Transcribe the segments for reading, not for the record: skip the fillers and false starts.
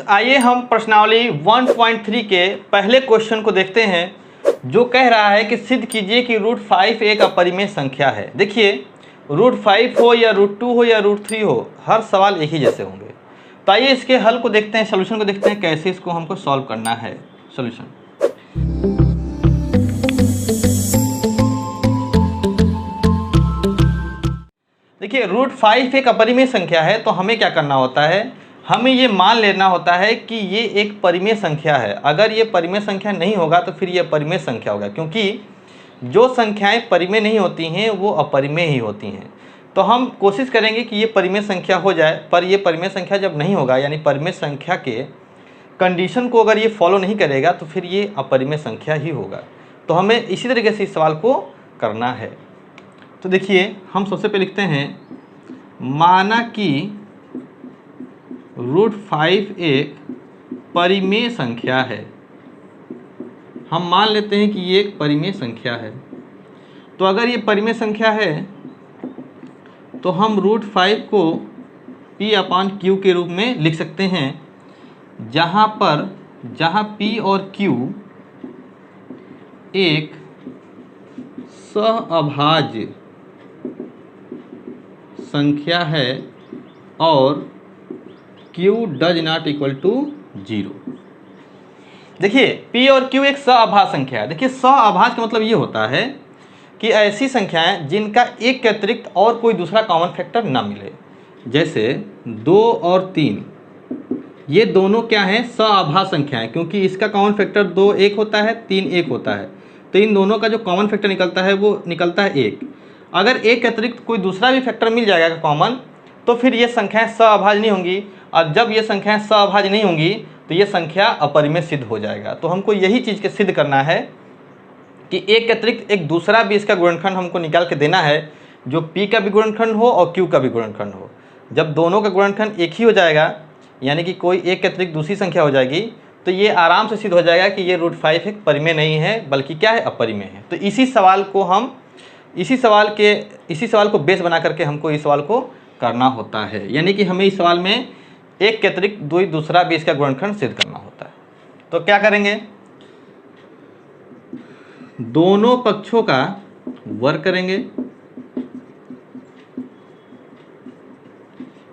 आइए हम प्रश्नावली 1.3 के पहले क्वेश्चन को देखते हैं, जो कह रहा है कि सिद्ध कीजिए कि √5 एक अपरिमेय संख्या है। देखिए, √5 हो या √2 हो या √3 हो, हर सवाल एक ही जैसे होंगे। तो आइए इसके हल को देखते हैं, सोल्यूशन को देखते हैं, कैसे इसको हमको सॉल्व करना है। सोल्यूशन, देखिए √5 एक अपरिमेय संख्या है, तो हमें क्या करना होता है, हमें ये मान लेना होता है कि ये एक परिमेय संख्या है। अगर ये परिमेय संख्या नहीं होगा तो फिर ये अपरिमेय संख्या होगा, क्योंकि जो संख्याएं परिमेय नहीं होती हैं वो अपरिमेय ही होती हैं। तो हम कोशिश करेंगे कि ये परिमेय संख्या हो जाए, पर ये परिमेय संख्या जब नहीं होगा, यानी परिमेय संख्या के कंडीशन को अगर ये फॉलो नहीं करेगा तो फिर ये अपरिमेय संख्या ही होगा। तो हमें इसी तरीके से इस सवाल को करना है। तो देखिए, हम सबसे पहले लिखते हैं, माना कि √5 एक परिमेय संख्या है। हम मान लेते हैं कि ये एक परिमेय संख्या है। तो अगर ये परिमेय संख्या है तो हम √5 को P/Q के रूप में लिख सकते हैं, जहाँ P और Q एक सहअभाज्य संख्या है और Q does not equal to 0। देखिए, P और Q एक सहअभाज्य संख्या है। देखिए, सहअभाज्य का मतलब ये होता है कि ऐसी संख्याएं जिनका एक के अतिरिक्त और कोई दूसरा कॉमन फैक्टर ना मिले। जैसे 2 और 3, ये दोनों क्या हैं, सहअभाज्य संख्याएं, क्योंकि इसका कॉमन फैक्टर 2 1 होता है, 3 1 होता है। तो इन दोनों का जो कॉमन फैक्टर निकलता है वो निकलता है 1। अगर एक के अतिरिक्त कोई दूसरा भी फैक्टर मिल जाएगा कॉमन, तो फिर ये संख्याएं सहअभाज्य नहीं होंगी। और जब ये संख्याएं सहअभाज्य नहीं होंगी तो ये संख्या अपरिमेय सिद्ध हो जाएगा। तो हमको यही चीज़ के सिद्ध करना है कि एक के अतिरिक्त एक दूसरा भी इसका गुणनखंड हमको निकाल के देना है, जो P का भी गुणनखंड हो और Q का भी गुणनखंड हो। जब दोनों का गुणनखंड एक ही हो जाएगा, यानी कि कोई एक के अतिरिक्त दूसरी संख्या हो जाएगी, तो ये आराम से सिद्ध हो जाएगा कि ये √5 एक परिमेय नहीं है, बल्कि क्या है, अपरिमेय है। तो इसी सवाल को बेस बना करके हमको इस सवाल को करना होता है। यानी कि हमें इस सवाल में एक के अतिरिक्त दूसरा भी इसका गुणनखंड सिद्ध करना होता है। तो क्या करेंगे, दोनों पक्षों का वर्ग करेंगे।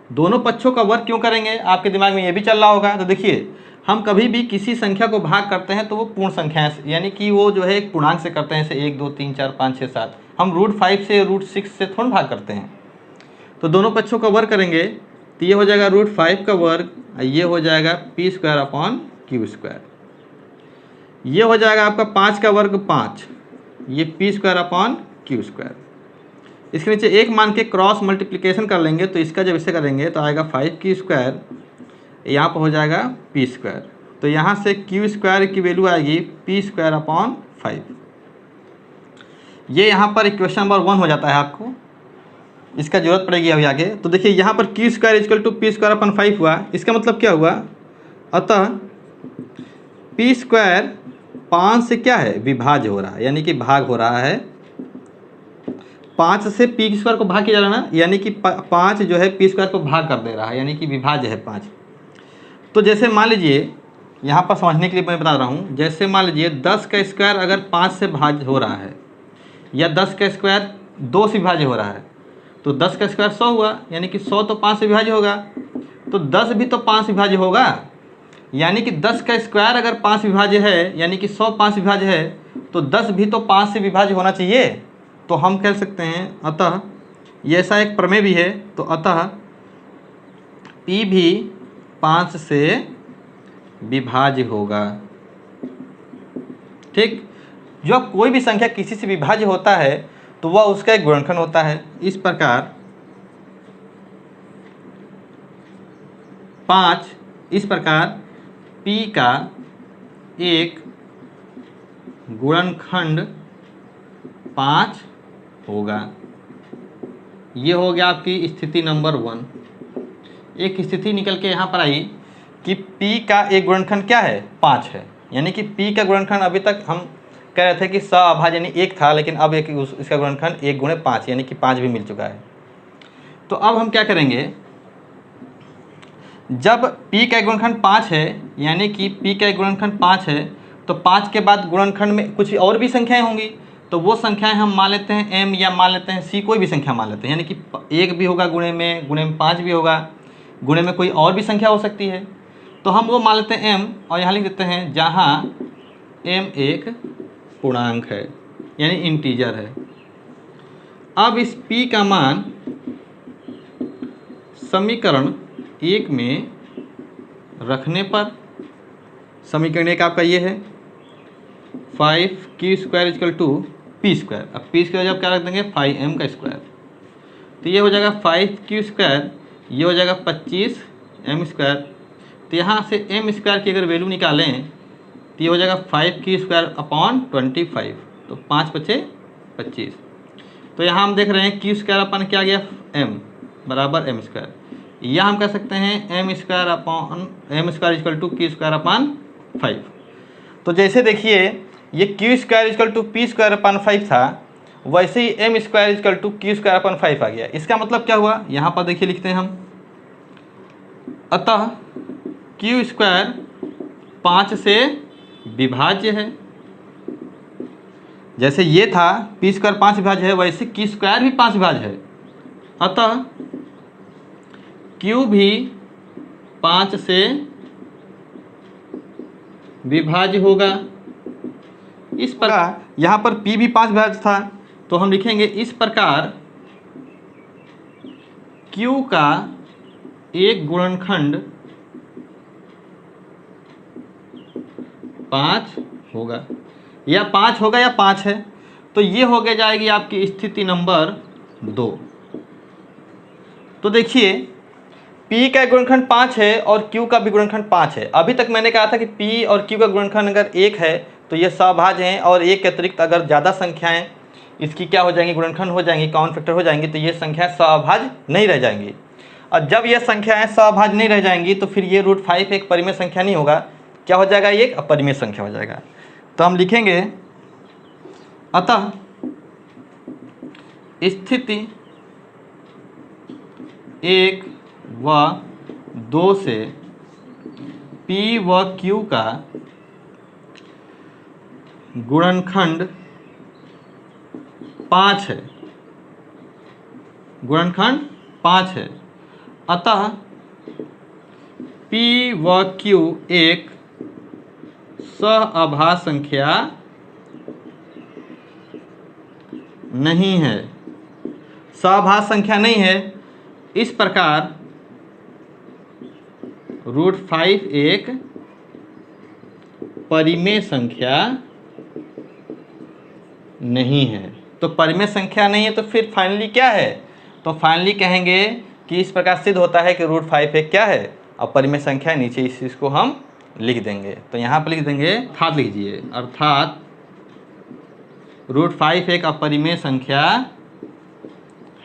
दोनों पक्षों का वर्ग क्यों करेंगे, आपके दिमाग में ये भी चल रहा होगा। तो देखिए, हम कभी भी किसी संख्या को भाग करते हैं तो वो पूर्ण संख्याएं से, यानी कि वो जो है एक पूर्णांक से करते हैं, जैसे 1 2 3 4 5 6 7। हम √5 से √6 से थोड़ा भाग करते हैं। तो दोनों पक्षों का वर्ग करेंगे, तो ये हो जाएगा √5 का वर्ग, ये हो जाएगा P²/Q²। ये हो जाएगा आपका 5 का वर्ग 5, ये P²/Q²। इसके नीचे एक मान के क्रॉस मल्टीप्लिकेशन कर लेंगे, तो इसका जब इसे करेंगे तो आएगा 5Q², यहाँ पर हो जाएगा P²। तो यहाँ से Q² की वैल्यू आएगी P²/5। ये यहाँ पर इक्वेशन नंबर 1 हो जाता है, आपको इसका जरूरत पड़ेगी अभी आगे। तो देखिए, यहाँ पर Q² = P²/5 हुआ। इसका मतलब क्या हुआ, अतः P² 5 से क्या है, विभाज्य हो रहा है, यानी कि भाग हो रहा है। 5 से P² को भाग किया जा रहा है ना, यानी कि 5 जो है P² को भाग कर दे रहा है, यानी कि विभाज्य है 5। तो जैसे मान लीजिए, यहाँ पर समझने के लिए मैं बता रहा हूँ, जैसे मान लीजिए 10 का स्क्वायर अगर 5 से भाज्य हो रहा है, या 10 का स्क्वायर 2 से विभाज्य हो रहा है, तो 10 का स्क्वायर 100 हुआ, यानी कि 100 तो 5 से विभाज्य होगा। तो 10 भी तो 5 से विभाज्य होगा, यानी कि 10 का स्क्वायर अगर 5 विभाज्य है, यानी कि 100 5 विभाज्य है, तो 10 भी तो 5 से विभाज्य होना चाहिए। तो हम कह सकते हैं, अतः ये ऐसा एक प्रमेय भी है, तो अतः P भी 5 से विभाज्य होगा। ठीक, जब कोई भी संख्या किसी से विभाज्य होता है तो वह उसका एक गुणनखंड होता है। इस प्रकार P का एक गुणनखंड 5 होगा। ये हो गया आपकी स्थिति नंबर 1। एक स्थिति निकल के यहाँ पर आई कि P का एक गुणनखंड क्या है, 5 है। यानी कि P का गुणनखंड अभी तक हम कह रहे थे कि सहअभाज्य यानी 1 था, लेकिन अब इसका गुणनखंड 1 × 5 यानी कि 5 भी मिल चुका है। तो अब हम क्या करेंगे, जब p का गुणनखंड 5 है, यानी कि p का गुणनखंड 5 है, तो 5 के बाद गुणनखंड में कुछ और भी संख्याएं होंगी, तो वो संख्याएं हम मान लेते हैं m या मान लेते हैं c, कोई भी संख्या मान लेते हैं, यानी कि 1 भी होगा गुणे में 5 भी होगा, गुणे में कोई और भी संख्या हो सकती है, तो हम वो मान लेते हैं m, और यहाँ लिख देते हैं जहाँ m एक पूर्णांक है यानी इंटीजर है। अब इस p का मान समीकरण 1 में रखने पर, समीकरण 1 आपका ये है 5q² = p²। अब p² जब क्या रख देंगे 5m का स्क्वायर, तो ये हो जाएगा 5q², ये हो जाएगा 25m²। तो यहाँ से m² की अगर वैल्यू निकालें तो ये हो जाएगा 5q²/25, तो 5 बचे 25। तो यहाँ हम देख रहे हैं q² अपन क्या गया m बराबर m², या हम कह सकते हैं m² = q²/5। तो जैसे देखिए ये q² = p²/5 था, वैसे ही m² = q²/5 आ गया। इसका मतलब क्या हुआ, यहाँ पर देखिए लिखते हैं हम, अतः q² 5 से विभाज्य है। जैसे ये था p² 5 विभाज्य है, वैसे q² भी 5 विभाज्य है, अतः q भी 5 से विभाज्य होगा। इस प्रकार यहाँ पर p भी 5 विभाज्य था, तो हम लिखेंगे इस प्रकार q का एक गुणनखंड 5 होगा, या 5 होगा या 5 है, तो ये हो गया जाएगी आपकी स्थिति नंबर 2। तो देखिए p का गुणनखंड 5 है और q का भी गुणनखंड 5 है। अभी तक मैंने कहा था कि p और q का गुणनखंड अगर 1 है तो ये सहभाज्य हैं, और 1 के अतिरिक्त अगर ज़्यादा संख्याएं इसकी क्या हो जाएंगी, गुणनखंड हो जाएंगी, कॉमन फैक्टर हो जाएंगी, तो ये संख्याएं सहभाज्य नहीं रह जाएंगी। और जब ये संख्याएं सहभाज्य नहीं रह जाएंगी तो फिर ये √5 एक परिमेय संख्या नहीं होगा, क्या हो जाएगा, ये एक अपरिमेय संख्या हो जाएगा। तो हम लिखेंगे अतः स्थिति 1 व 2 से p व q का गुणनखंड 5 है, गुणनखंड 5 है, अतः p व q एक सहअभाज्य संख्या नहीं है, सहअभाज्य संख्या नहीं है। इस प्रकार √5 एक परिमेय संख्या नहीं है। तो परिमेय संख्या नहीं है तो फिर फाइनली क्या है, तो फाइनली कहेंगे कि इस प्रकार सिद्ध होता है कि √5 एक क्या है, अपरिमेय संख्या। नीचे इस चीज़ को हम लिख देंगे, तो यहाँ पर लिख देंगे अर्थात लीजिए, अर्थात √5 एक अपरिमेय संख्या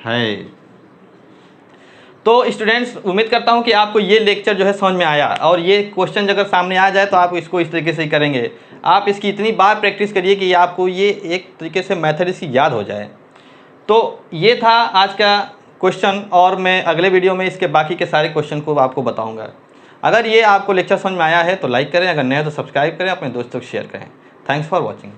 है। तो स्टूडेंट्स उम्मीद करता हूँ कि आपको ये लेक्चर जो है समझ में आया, और ये क्वेश्चन अगर सामने आ जाए तो आप इसको इस तरीके से ही करेंगे। आप इसकी इतनी बार प्रैक्टिस करिए कि आपको ये एक तरीके से मेथड इसकी याद हो जाए। तो ये था आज का क्वेश्चन, और मैं अगले वीडियो में इसके बाकी के सारे क्वेश्चन को आपको बताऊँगा। अगर ये आपको लेक्चर समझ में आया है तो लाइक करें, अगर नए तो सब्सक्राइब करें, अपने दोस्तों को शेयर करें। Thanks for watching.